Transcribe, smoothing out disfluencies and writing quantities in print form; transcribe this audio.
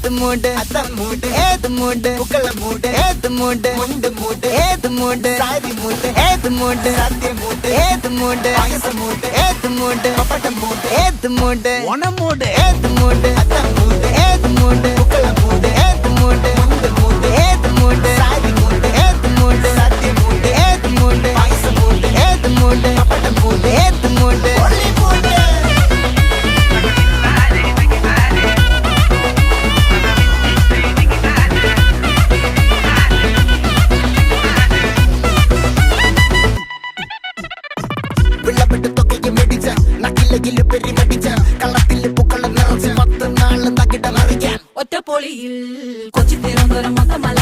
മൂട് മൂട് ഏത് മൂട് പൂക്കള മൂട് ഏത് മൂട് മുണ്ട് മൂട് ഏത് മൂട് സാരി മൂട് ഏത് മൂട് സദ്യ മൂട് ഏത് മൂട് പായസ മൂട് ഏത് മൂട് പപ്പടം മൂട് ഏത് മൂട് ഓണം മൂട് ഏത് മൂട് മൂട് ഏത് മൂട് പൂക്കള മൂട് ഏത് മൂട് മുണ്ട് മൂട് ഏത് മൂട് സാരി മൂട് ഏത് മൂട് സദ്യ മൂട് ഏത് മൂട് പായസ മൂട് ഏത് മൂട് പപ്പടം മൂട് ഏത് മൂട് ഒറ്റപ്പൊളിയിൽ കൊച്ചി തിരുവനന്തപുരം മൊത്തം മല